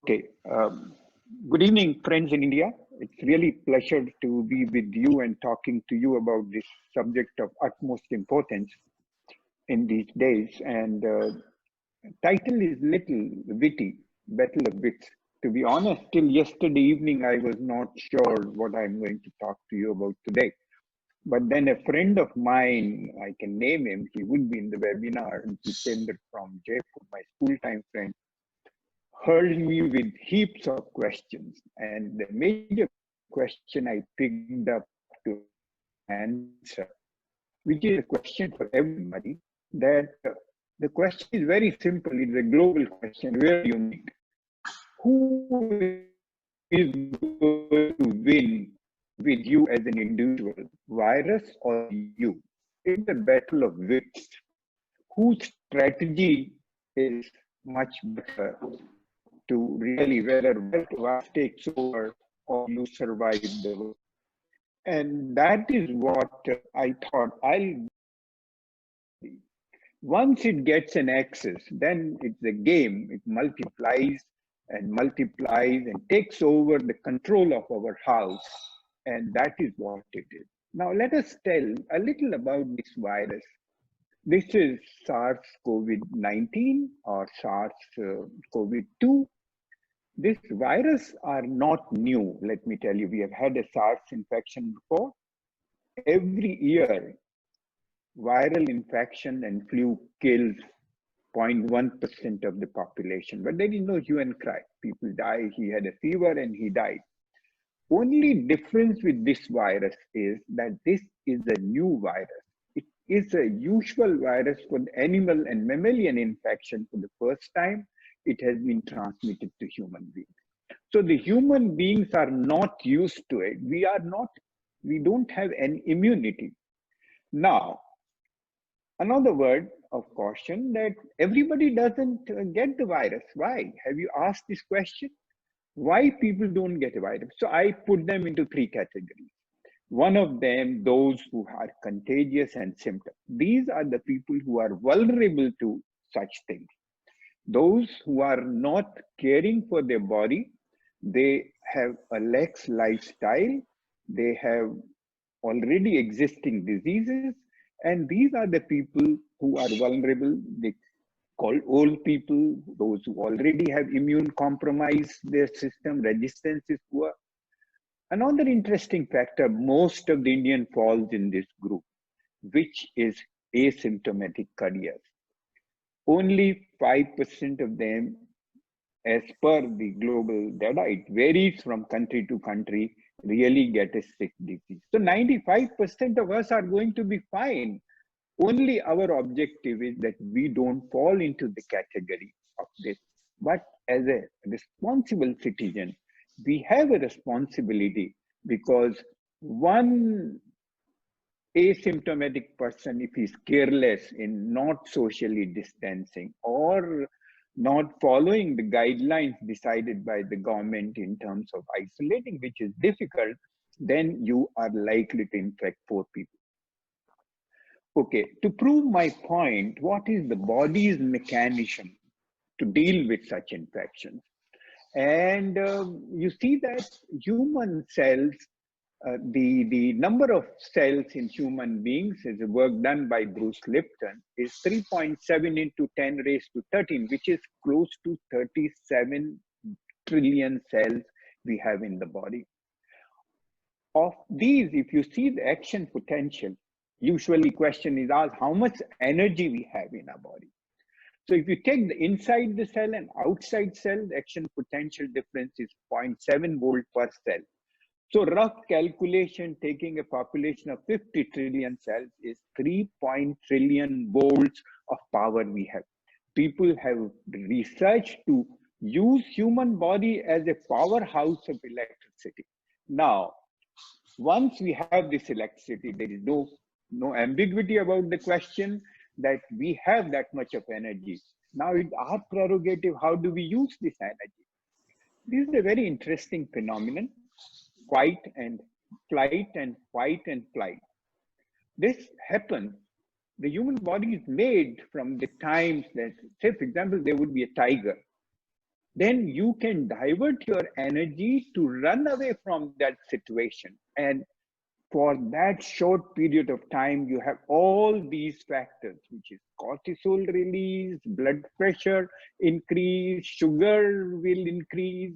Okay. Good evening, friends in India. It's really pleasure to be with you and talking to you about this subject of utmost importance in these days. And title is little witty, battle of wits. To be honest, till yesterday evening, I was not sure what I'm going to talk to you about today. But then a friend of mine, I can name him, he would be in the webinar, and he came from Jaipur, my school time friend, hurled me with heaps of questions. And the major question I picked up to answer, which is a question for everybody, that the question is very simple. It's a global question. Where do you meet? Who is going to win with you as an individual, virus or you? It's a battle of wits. Whose strategy is much better to really whether virus takes over or you survive the world? And that is what I thought I'll. Once it gets an access, then it's a game. It multiplies and takes over the control of our house. And that is what it is. Now, let us tell a little about this virus. This is SARS-CoV-19 or SARS-CoV-2. This virus are not new. Let me tell you, we have had a SARS infection before. Every year, viral infection and flu kills 0.1% of the population, but there is no hue and cry. People die. He had a fever and he died. Only difference with this virus is that this is a new virus. It is a usual virus for the animal and mammalian infection. For the first time, it has been transmitted to human beings. So the human beings are not used to it. We don't have an immunity. Now, another word of caution that everybody doesn't get the virus. Why? Have you asked this question? Why people don't get a virus? So I put them into three categories. One of them, those who are contagious and symptoms. These are the people who are vulnerable to such things. Those who are not caring for their body, they have a lax lifestyle, they have already existing diseases, and these are the people who are vulnerable. They call old people, those who already have immune compromised their system, resistance is poor. Another interesting factor, most of the Indian falls in this group, which is asymptomatic carriers. Only 5% of them, as per the global data, it varies from country to country, really get a sick disease. So 95% of us are going to be fine. Only our objective is that we don't fall into the category of this. But as a responsible citizen, we have a responsibility, because one asymptomatic person, if he's careless in not socially distancing or not following the guidelines decided by the government in terms of isolating, which is difficult, then you are likely to infect 4 people. Okay, to prove my point, what is the body's mechanism to deal with such infections? And you see that human cells, the number of cells in human beings, is a work done by Bruce Lipton, is 3.7 into 10 raised to 13, which is close to 37 trillion cells we have in the body. Of these, if you see the action potential, usually question is asked how much energy we have in our body. So if you take the inside the cell and outside cell, the action potential difference is 0.7 volt per cell. So rough calculation, taking a population of 50 trillion cells, is 3 trillion volts of power we have. People have researched to use human body as a powerhouse of electricity. Now, once we have this electricity, there is no ambiguity about the question that we have that much of energy. Now it's our prerogative, how do we use this energy? This is a very interesting phenomenon, fight and flight and fight and flight. This happens, the human body is made from the times that, say for example, there would be a tiger. then you can divert your energy to run away from that situation. And for that short period of time, you have all these factors, which is cortisol release, blood pressure increase, sugar will increase,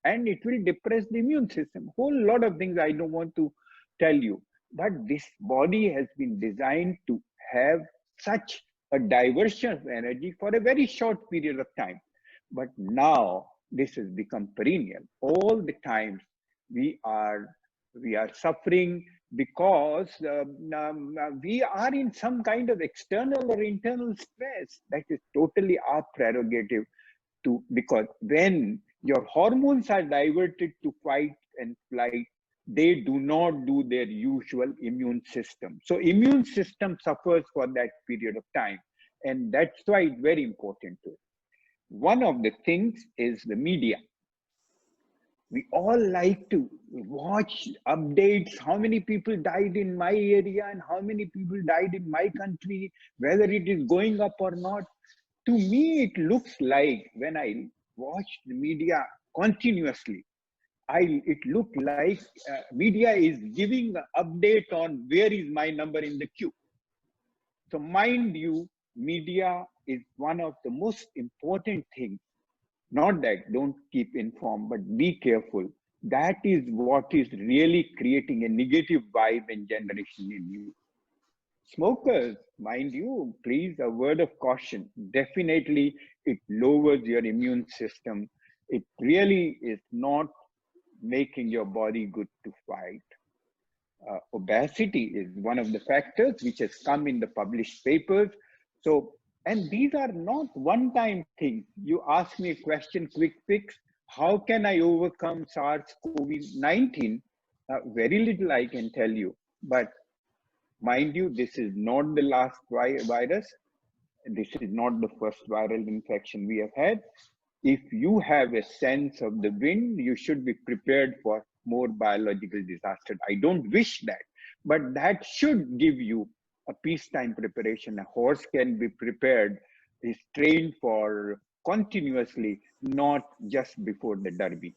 and it will depress the immune system. Whole lot of things I don't want to tell you. But this body has been designed to have such a diversion of energy for a very short period of time. But now this has become perennial. All the times we are we are suffering because we are in some kind of external or internal stress. That is totally our prerogative to, because when your hormones are diverted to fight and flight, they do not do their usual immune system. So immune system suffers for that period of time. And that's why it's very important to it. One of the things is the media. We all like to watch updates, how many people died in my area and how many people died in my country, whether it is going up or not. To me, it looks like, when I watch the media continuously, it looked like media is giving an update on where is my number in the queue. So mind you, media is one of the most important things. Not that don't keep informed, but be careful. That is what is really creating a negative vibe and generation in you. Smokers, mind you, please, a word of caution. Definitely, it lowers your immune system. It really is not making your body good to fight. Obesity is one of the factors which has come in the published papers. So, and these are not one-time things. You ask me a question, quick fix. How can I overcome SARS-CoV-19? Very little I can tell you. But mind you, this is not the last virus. This is not the first viral infection we have had. If you have a sense of the wind, you should be prepared for more biological disaster. I don't wish that, but that should give you a peacetime preparation. A horse can be prepared, is trained for continuously, not just before the derby.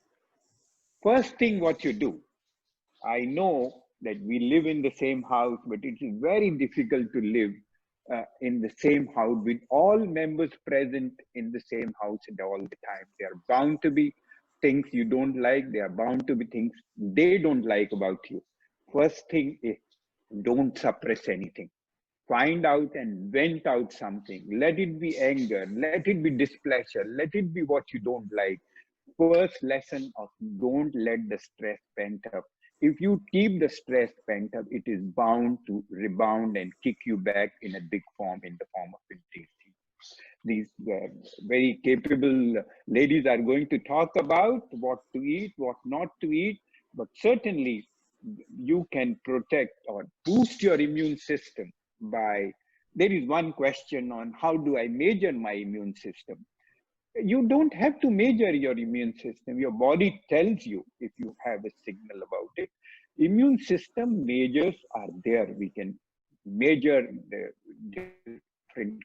First thing what you do, I know that we live in the same house, but it is very difficult to live in the same house with all members present in the same house at all the time. There are bound to be things you don't like. There are bound to be things they don't like about you. First thing is, don't suppress anything. Find out and vent out something. Let it be anger. Let it be displeasure. Let it be what you don't like. First lesson of don't let the stress pent up. If you keep the stress pent up, it is bound to rebound and kick you back in a big form, in the form of disease. These very capable ladies are going to talk about what to eat, what not to eat, but certainly you can protect or boost your immune system by, there is one question on how do I measure my immune system. You don't have to measure your immune system. Your body tells you if you have a signal about it. Immune system measures are there. We can measure the different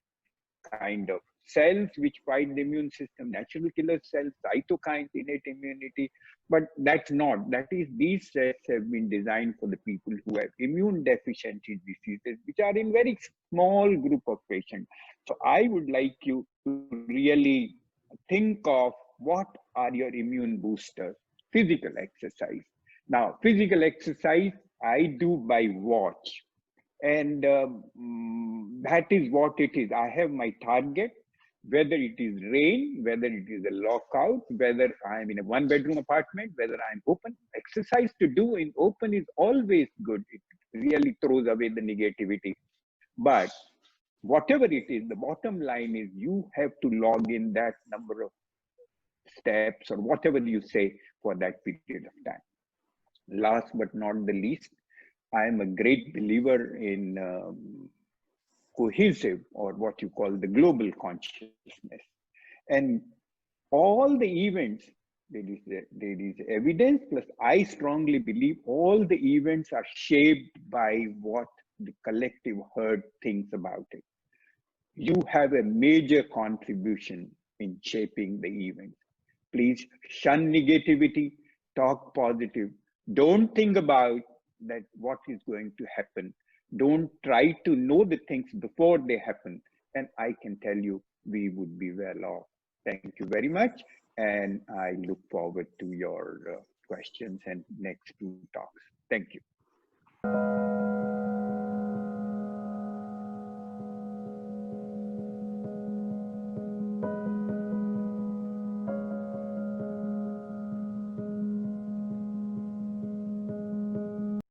kind of cells which fight the immune system, natural killer cells, cytokines, innate immunity. But that's not. That is, these tests have been designed for the people who have immune deficiency diseases, which are in very small group of patients. So I would like you to really think of what are your immune boosters. Physical exercise. Now, physical exercise I do by watch. And that is what it is. I have my target, whether it is rain, whether it is a lockout, whether I'm in a one-bedroom apartment, whether I'm open. Exercise to do in open is always good. It really throws away the negativity. But whatever it is, the bottom line is you have to log in that number of steps or whatever you say for that period of time. Last but not the least, I am a great believer in cohesive, or what you call the global consciousness. And all the events, there is evidence, plus I strongly believe all the events are shaped by what the collective herd thinks about it. You have a major contribution in shaping the events. Please shun negativity, talk positive. Don't think about that what is going to happen. Don't try to know the things before they happen. And I can tell you, we would be well off. Thank you very much. And I look forward to your questions and next two talks. Thank you.